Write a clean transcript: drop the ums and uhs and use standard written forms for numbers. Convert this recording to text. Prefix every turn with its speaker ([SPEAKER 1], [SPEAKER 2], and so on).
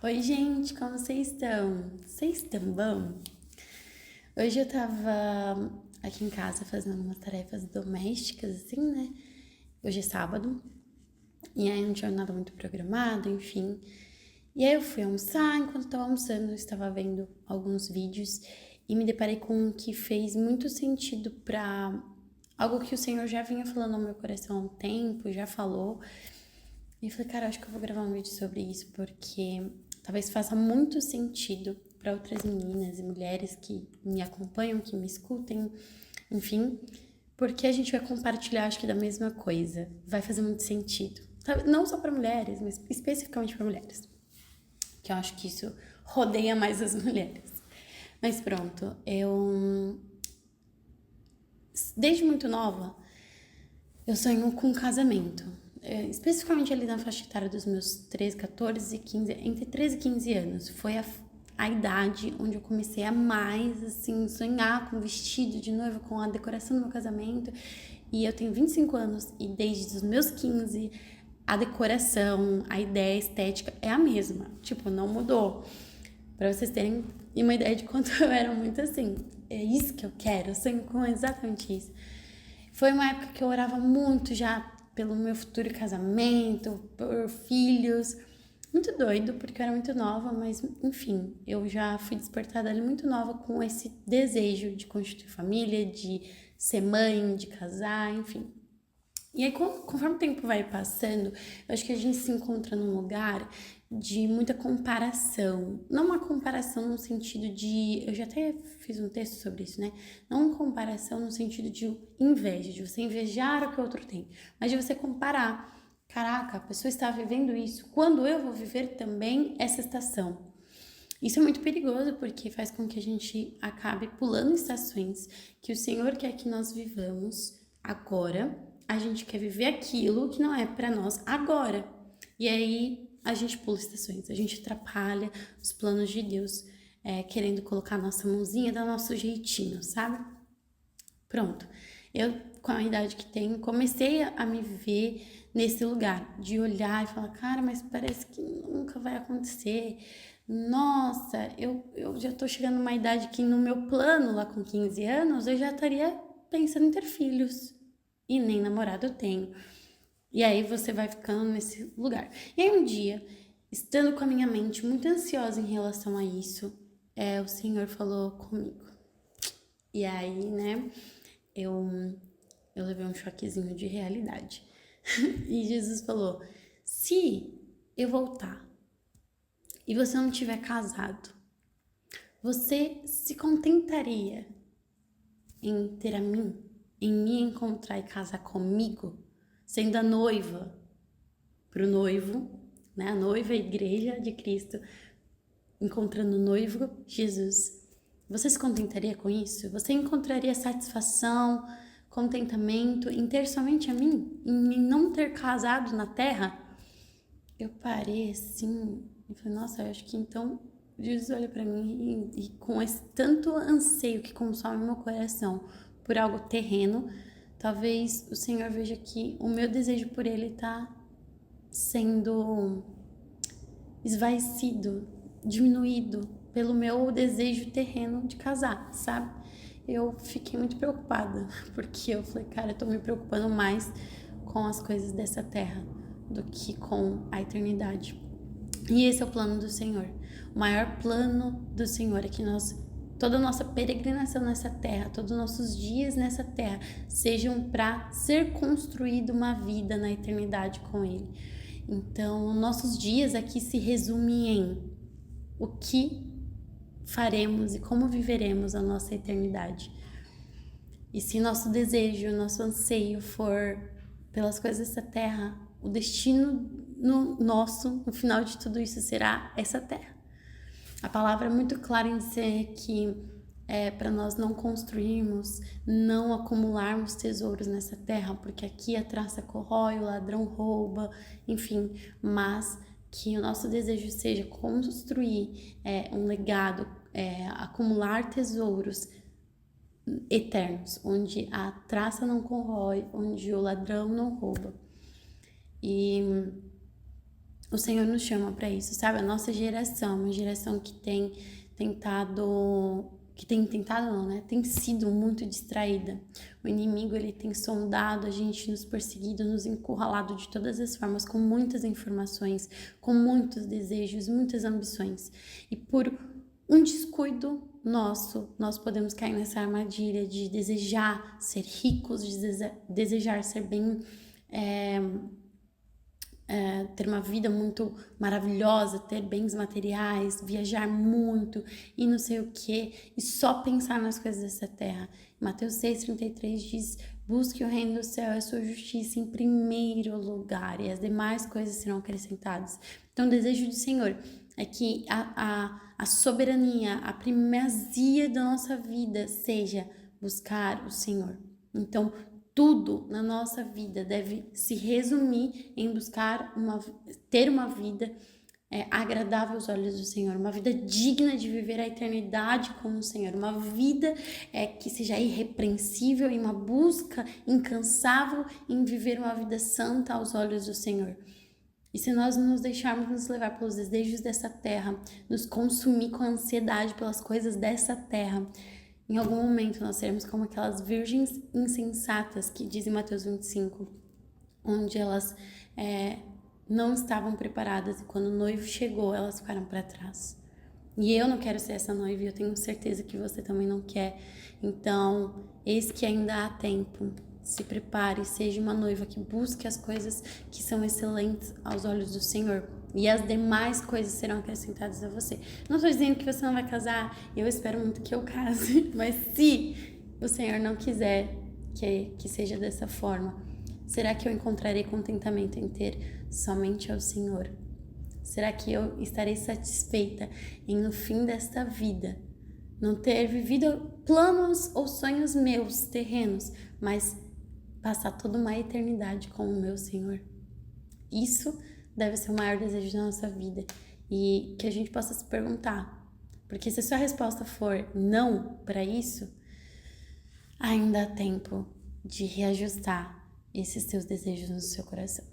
[SPEAKER 1] Oi, gente, como vocês estão? Vocês estão bom? Hoje eu tava aqui em casa fazendo umas tarefas domésticas, assim, né? Hoje é sábado, e aí não tinha nada muito programado, enfim. E aí eu fui almoçar, enquanto eu tava almoçando, eu estava vendo alguns vídeos e me deparei com um que fez muito sentido pra algo que o Senhor já vinha falando ao meu coração há um tempo, já falou. E eu falei, cara, acho que eu vou gravar um vídeo sobre isso, porque talvez faça muito sentido para outras meninas e mulheres que me acompanham, que me escutem, enfim, porque a gente vai compartilhar, acho que, da mesma coisa. Vai fazer muito sentido. Não só para mulheres, mas especificamente para mulheres, que eu acho que isso rodeia mais as mulheres. Mas pronto, desde muito nova, eu sonho com um casamento. Especificamente ali na faixa etária dos meus 13, 14 e 15, entre 13 e 15 anos. Foi a idade onde eu comecei a mais, assim, sonhar com vestido de noiva, com a decoração do meu casamento. E eu tenho 25 anos e desde os meus 15, a decoração, a ideia, a estética é a mesma. Tipo, não mudou. Pra vocês terem uma ideia de quanto eu era muito assim. É isso que eu quero, eu sonho com exatamente isso. Foi uma época que eu orava muito já pelo meu futuro casamento, por filhos. Muito doido, porque eu era muito nova, mas enfim, eu já fui despertada ali muito nova com esse desejo de constituir família, de ser mãe, de casar, enfim. E aí, conforme o tempo vai passando, eu acho que a gente se encontra num lugar de muita comparação. Não uma comparação no sentido de. Eu já até fiz um texto sobre isso, né? Não uma comparação no sentido de inveja, de você invejar o que o outro tem, mas de você comparar. Caraca, a pessoa está vivendo isso, quando eu vou viver também essa estação? Isso é muito perigoso porque faz com que a gente acabe pulando estações que o Senhor quer que nós vivamos agora. A gente quer viver aquilo que não é para nós agora. E aí a gente pula estações, a gente atrapalha os planos de Deus, querendo colocar a nossa mãozinha, dar nosso jeitinho, sabe? Pronto. Eu, com a idade que tenho, comecei a me ver nesse lugar de olhar e falar, cara, mas parece que nunca vai acontecer. Nossa, eu já tô chegando numa idade que no meu plano, lá com 15 anos, eu já estaria pensando em ter filhos. E nem namorado eu tenho. E aí você vai ficando nesse lugar. E aí um dia, estando com a minha mente muito ansiosa em relação a isso, o Senhor falou comigo. E aí, né, eu, eu levei um choquezinho de realidade. E Jesus falou: se eu voltar e você não tiver casado, você se contentaria em ter a mim, em me encontrar e casar comigo, sendo a noiva pro noivo, né? A noiva, a igreja de Cristo, encontrando o noivo, Jesus. Você se contentaria com isso? Você encontraria satisfação, contentamento em ter somente a mim? Em não ter casado na terra? Eu parei assim e falei, nossa, eu acho que então Jesus olha pra mim e com esse tanto anseio que consome meu coração por algo terreno, talvez o Senhor veja que o meu desejo por ele tá sendo esvaecido, diminuído pelo meu desejo terreno de casar, sabe? Eu fiquei muito preocupada, porque eu falei, cara, eu tô me preocupando mais com as coisas dessa terra do que com a eternidade. E esse é o plano do Senhor. O maior plano do Senhor é que toda a nossa peregrinação nessa terra, todos os nossos dias nessa terra, sejam para ser construída uma vida na eternidade com Ele. Então, nossos dias aqui se resumem em o que faremos e como viveremos a nossa eternidade. E se nosso desejo, nosso anseio for pelas coisas dessa terra, o destino no final de tudo isso será essa terra. A palavra é muito clara em dizer que para nós não construirmos, não acumularmos tesouros nessa terra, porque aqui a traça corrói, o ladrão rouba, enfim, mas que o nosso desejo seja construir um legado, acumular tesouros eternos, onde a traça não corrói, onde o ladrão não rouba. E o Senhor nos chama para isso, sabe? A nossa geração, uma geração que tem tentado não, né? Tem sido muito distraída. O inimigo, ele tem sondado a gente, nos perseguido, nos encurralado de todas as formas, com muitas informações, com muitos desejos, muitas ambições. E por um descuido nosso, nós podemos cair nessa armadilha de desejar ser ricos, de desejar ser bem... ter uma vida muito maravilhosa, ter bens materiais, viajar muito e não sei o que, e só pensar nas coisas dessa terra. Mateus 6,33 diz: busque o reino do céu e a sua justiça em primeiro lugar, e as demais coisas serão acrescentadas. Então, o desejo do Senhor é que a soberania, a primazia da nossa vida seja buscar o Senhor. Então, tudo na nossa vida deve se resumir em buscar ter uma vida agradável aos olhos do Senhor, uma vida digna de viver a eternidade com o Senhor, uma vida que seja irrepreensível e uma busca incansável em viver uma vida santa aos olhos do Senhor. E se nós nos deixarmos nos levar pelos desejos dessa terra, nos consumir com a ansiedade pelas coisas dessa terra, em algum momento nós seremos como aquelas virgens insensatas que diz em Mateus 25, onde elas não estavam preparadas e quando o noivo chegou, elas ficaram para trás. E eu não quero ser essa noiva e eu tenho certeza que você também não quer. Então, eis que ainda há tempo. Se prepare, seja uma noiva que busque as coisas que são excelentes aos olhos do Senhor. E as demais coisas serão acrescentadas a você. Não estou dizendo que você não vai casar, eu espero muito que eu case. Mas se o Senhor não quiser que seja dessa forma, será que eu encontrarei contentamento em ter somente ao Senhor? Será que eu estarei satisfeita em, no fim desta vida, não ter vivido planos ou sonhos meus terrenos, mas passar toda uma eternidade com o meu Senhor? Isso deve ser o maior desejo da nossa vida e que a gente possa se perguntar, porque se a sua resposta for não para isso, ainda há tempo de reajustar esses teus desejos no seu coração.